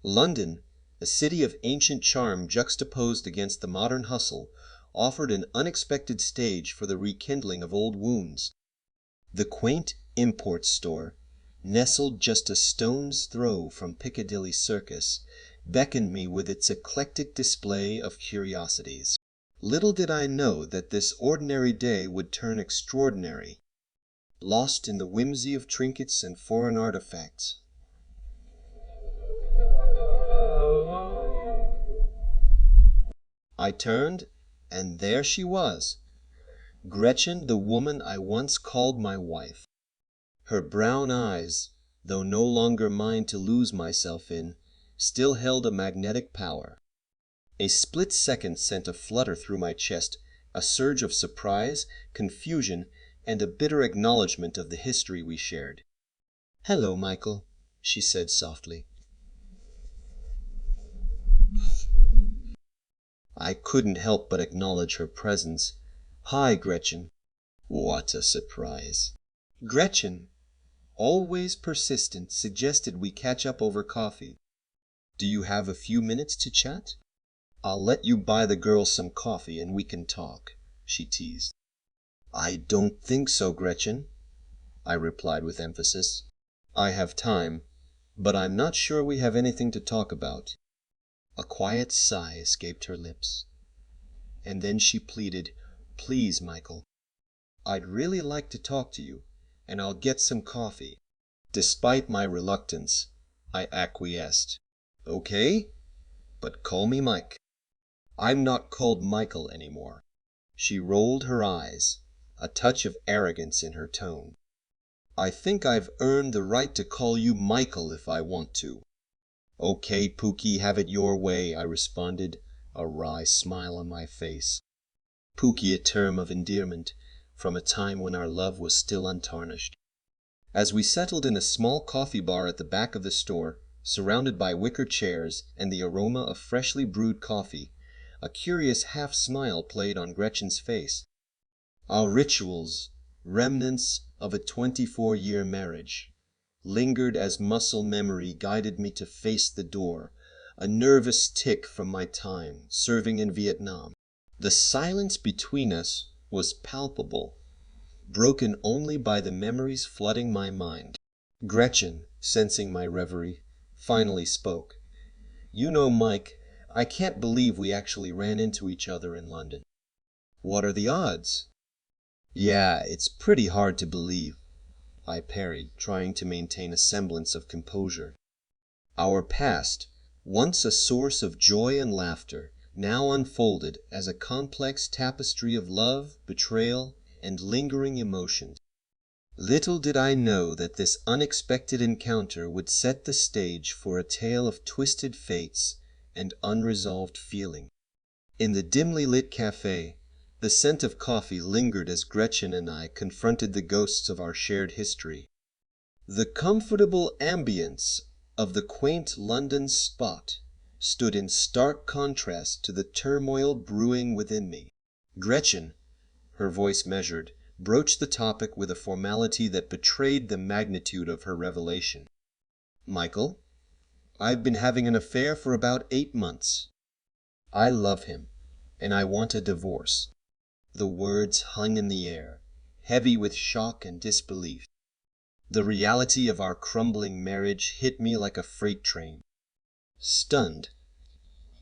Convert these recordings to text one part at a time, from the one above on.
London, a city of ancient charm juxtaposed against the modern hustle, offered an unexpected stage for the rekindling of old wounds. The quaint import store, nestled just a stone's throw from Piccadilly Circus, beckoned me with its eclectic display of curiosities. Little did I know that this ordinary day would turn extraordinary, lost in the whimsy of trinkets and foreign artifacts. I turned, and there she was, Gretchen, the woman I once called my wife. Her brown eyes, though no longer mine to lose myself in, still held a magnetic power. A split second sent a flutter through my chest, a surge of surprise, confusion, and a bitter acknowledgment of the history we shared. "Hello, Michael," she said softly. I couldn't help but acknowledge her presence. "Hi, Gretchen." What a surprise. Gretchen, always persistent, suggested we catch up over coffee. "Do you have a few minutes to chat? I'll let you buy the girls some coffee and we can talk," she teased. "I don't think so, Gretchen," I replied with emphasis. "I have time, but I'm not sure we have anything to talk about." A quiet sigh escaped her lips. And then she pleaded, "Please, Michael, I'd really like to talk to you, and I'll get some coffee." Despite my reluctance, I acquiesced. "Okay, but call me Mike." "I'm not called Michael anymore." She rolled her eyes, a touch of arrogance in her tone. "I think I've earned the right to call you Michael if I want to." "Okay, Pookie, have it your way," I responded, a wry smile on my face. Pookie, a term of endearment, from a time when our love was still untarnished. As we settled in a small coffee bar at the back of the store, surrounded by wicker chairs and the aroma of freshly brewed coffee, a curious half-smile played on Gretchen's face. Our rituals, remnants of a 24-year marriage, lingered as muscle memory guided me to face the door, a nervous tick from my time serving in Vietnam. The silence between us was palpable, broken only by the memories flooding my mind. Gretchen, sensing my reverie, finally spoke. "You know, Mike, I can't believe we actually ran into each other in London." "What are the odds?" "Yeah, it's pretty hard to believe," I parried, trying to maintain a semblance of composure. Our past, once a source of joy and laughter, now unfolded as a complex tapestry of love, betrayal, and lingering emotions. Little did I know that this unexpected encounter would set the stage for a tale of twisted fates and unresolved feeling. In the dimly lit cafe, the scent of coffee lingered as Gretchen and I confronted the ghosts of our shared history. The comfortable ambience of the quaint London spot stood in stark contrast to the turmoil brewing within me. Gretchen, her voice measured, broached the topic with a formality that betrayed the magnitude of her revelation. "Michael, I've been having an affair for about 8 months. I love him, and I want a divorce." The words hung in the air, heavy with shock and disbelief. The reality of our crumbling marriage hit me like a freight train. Stunned,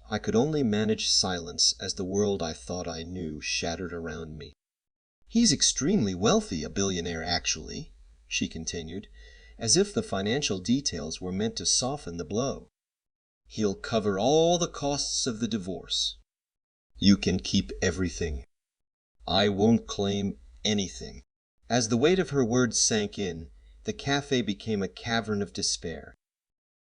I could only manage silence as the world I thought I knew shattered around me. "He's extremely wealthy, a billionaire actually," she continued, as if the financial details were meant to soften the blow. "He'll cover all the costs of the divorce. You can keep everything. I won't claim anything." As the weight of her words sank in, the cafe became a cavern of despair.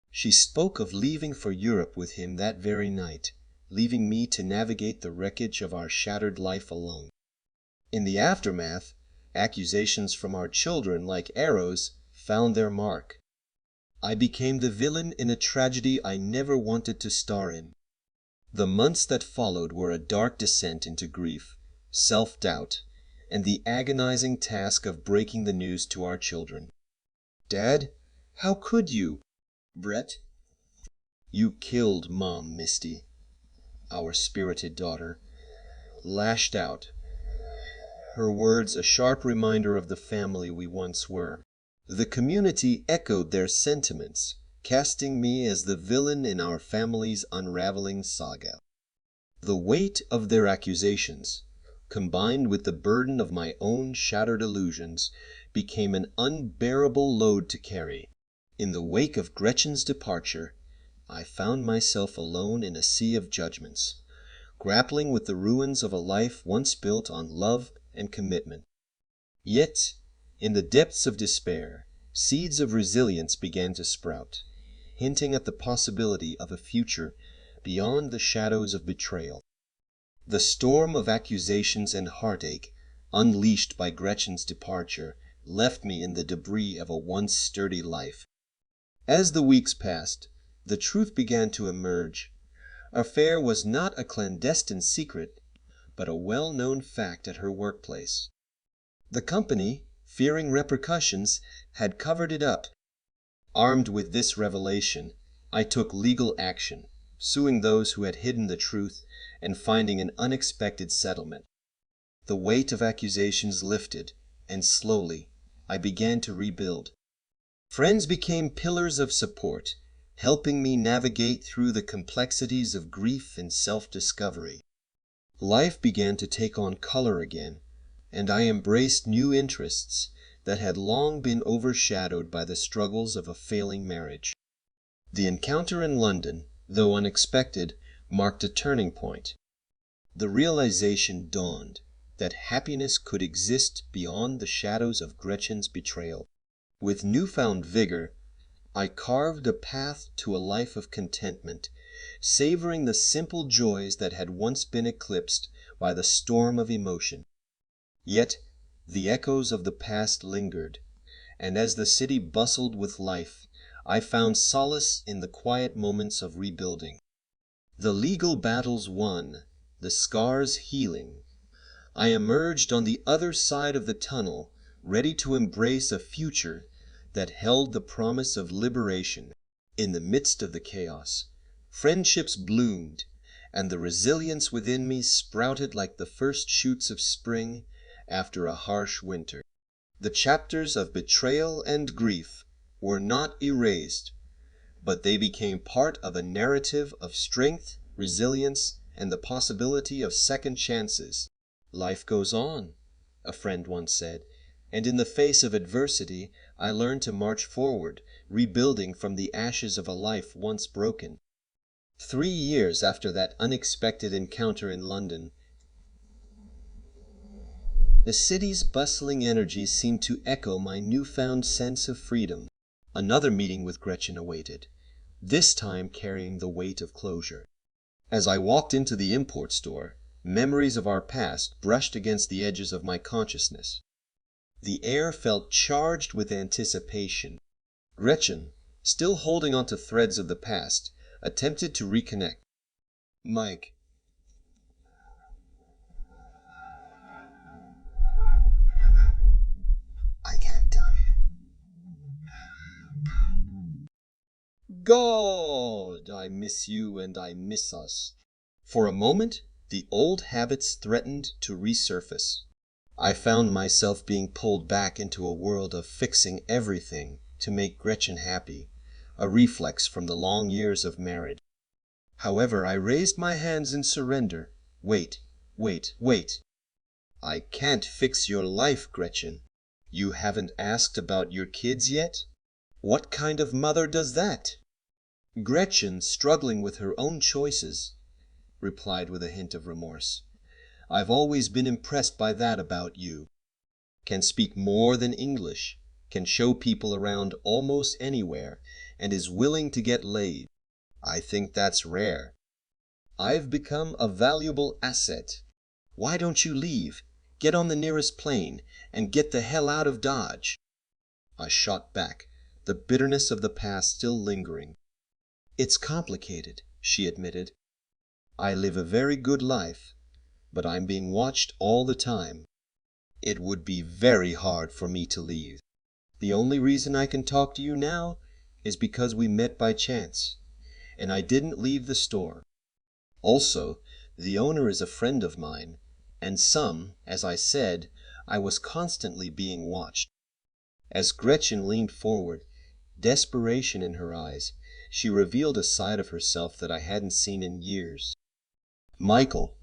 She spoke of leaving for Europe with him that very night, leaving me to navigate the wreckage of our shattered life alone. In the aftermath, accusations from our children, like arrows, found their mark. I became the villain in a tragedy I never wanted to star in. The months that followed were a dark descent into grief, self-doubt, and the agonizing task of breaking the news to our children. "Dad, how could you?" "Brett, You killed Mom, Misty. Our spirited daughter lashed out, her words a sharp reminder of the family we once were. The community echoed their sentiments, casting me as the villain in our family's unraveling saga. The weight of their accusations, combined with the burden of my own shattered illusions, became an unbearable load to carry. In the wake of Gretchen's departure, I found myself alone in a sea of judgments, grappling with the ruins of a life once built on love and commitment. Yet, in the depths of despair, seeds of resilience began to sprout, hinting at the possibility of a future beyond the shadows of betrayal. The storm of accusations and heartache unleashed by Gretchen's departure left me in the debris of a once sturdy life. As the weeks passed, the truth began to emerge. Our affair was not a clandestine secret, but a well-known fact at her workplace. The company, fearing repercussions, had covered it up. Armed with this revelation, I took legal action, suing those who had hidden the truth and finding an unexpected settlement. The weight of accusations lifted, and slowly I began to rebuild. Friends became pillars of support, helping me navigate through the complexities of grief and self-discovery. Life began to take on color again, and I embraced new interests that had long been overshadowed by the struggles of a failing marriage. The encounter in London, though unexpected, marked a turning point. The realization dawned that happiness could exist beyond the shadows of Gretchen's betrayal. With newfound vigor, I carved a path to a life of contentment, savoring the simple joys that had once been eclipsed by the storm of emotion. Yet the echoes of the past lingered, and as the city bustled with life, I found solace in the quiet moments of rebuilding. The legal battles won, the scars healing, I emerged on the other side of the tunnel, ready to embrace a future that held the promise of liberation. In the midst of the chaos, friendships bloomed, and the resilience within me sprouted like the first shoots of spring after a harsh winter. The chapters of betrayal and grief were not erased, but they became part of a narrative of strength, resilience, and the possibility of second chances. "Life goes on," a friend once said, and in the face of adversity, I learned to march forward, rebuilding from the ashes of a life once broken. 3 years after that unexpected encounter in London, the city's bustling energy seemed to echo my newfound sense of freedom. Another meeting with Gretchen awaited, this time carrying the weight of closure. As I walked into the import store, memories of our past brushed against the edges of my consciousness. The air felt charged with anticipation. Gretchen, still holding on to threads of the past, attempted to reconnect. "Mike, I can't tell you. God, I miss you and I miss us." For a moment, the old habits threatened to resurface. I found myself being pulled back into a world of fixing everything to make Gretchen happy, a reflex from the long years of marriage. However, I raised my hands in surrender. Wait. I can't fix your life, Gretchen. You haven't asked about your kids yet? What kind of mother does that? Gretchen, struggling with her own choices, replied with a hint of remorse. "I've always been impressed by that about you. Can speak more than English, can show people around almost anywhere, and is willing to get laid. I think that's rare. I've become a valuable asset. Why don't you leave, get on the nearest plane, and get the hell out of Dodge?" I shot back, the bitterness of the past still lingering. "It's complicated," she admitted. "I live a very good life, but I'm being watched all the time. It would be very hard for me to leave. The only reason I can talk to you now is because we met by chance. and I didn't leave the store. Also, the owner is a friend of mine, and as I said, I was constantly being watched. As Gretchen leaned forward, desperation in her eyes, she revealed a side of herself that I hadn't seen in years. Michael,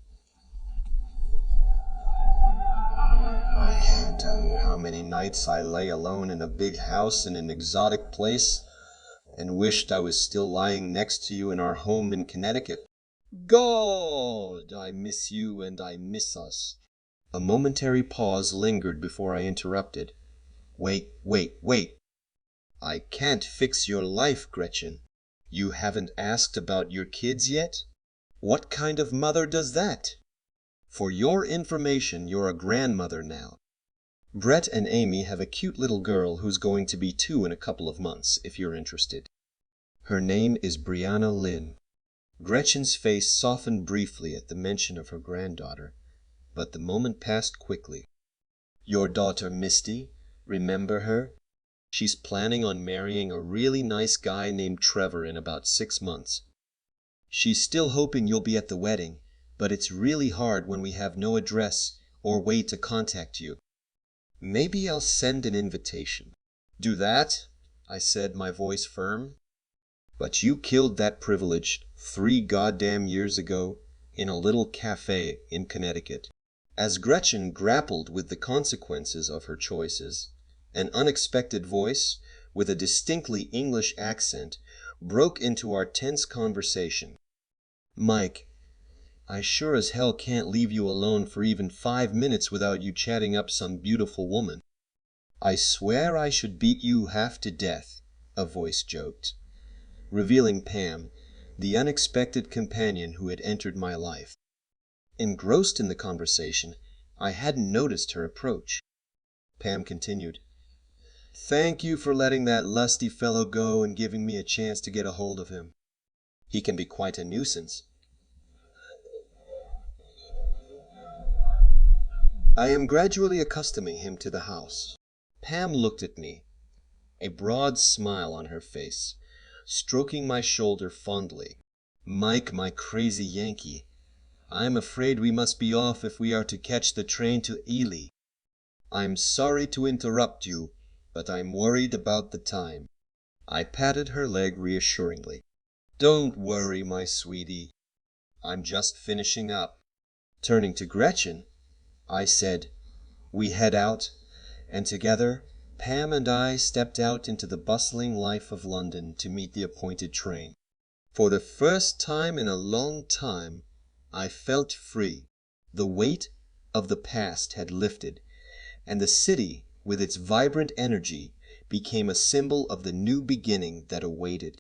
I can't tell you how many nights I lay alone in a big house in an exotic place and wished I was still lying next to you in our home in Connecticut. God, I miss you and I miss us. A momentary pause lingered before I interrupted. Wait. I can't fix your life, Gretchen. You haven't asked about your kids yet? What kind of mother does that? For your information, you're a grandmother now. Brett and Amy have a cute little girl who's going to be 2 in a couple of months, if you're interested. Her name is Brianna Lynn. Gretchen's face softened briefly at the mention of her granddaughter, but the moment passed quickly. Your daughter Misty, remember her? She's planning on marrying a really nice guy named Trevor in about 6 months. She's still hoping you'll be at the wedding, but it's really hard when we have no address or way to contact you. Maybe I'll send an invitation. Do that, I said, my voice firm. But you killed that privilege 3 goddamn years ago in a little cafe in Connecticut. As Gretchen grappled with the consequences of her choices, an unexpected voice, with a distinctly English accent, broke into our tense conversation. Mike, I sure as hell can't leave you alone for even 5 minutes without you chatting up some beautiful woman. I swear I should beat you half to death, a voice joked, revealing Pam, the unexpected companion who had entered my life. Engrossed in the conversation, I hadn't noticed her approach. Pam continued, Thank you for letting that lusty fellow go and giving me a chance to get a hold of him. He can be quite a nuisance. I am gradually accustoming him to the house. Pam looked at me, a broad smile on her face, stroking my shoulder fondly. Mike, my crazy Yankee, I'm afraid we must be off if we are to catch the train to Ely. I'm sorry to interrupt you, but I'm worried about the time. I patted her leg reassuringly. Don't worry, my sweetie. I'm just finishing up. Turning to Gretchen, I said, We head out, and together Pam and I stepped out into the bustling life of London to meet the appointed train. For the first time in a long time, I felt free. The weight of the past had lifted, and the city, with its vibrant energy, became a symbol of the new beginning that awaited.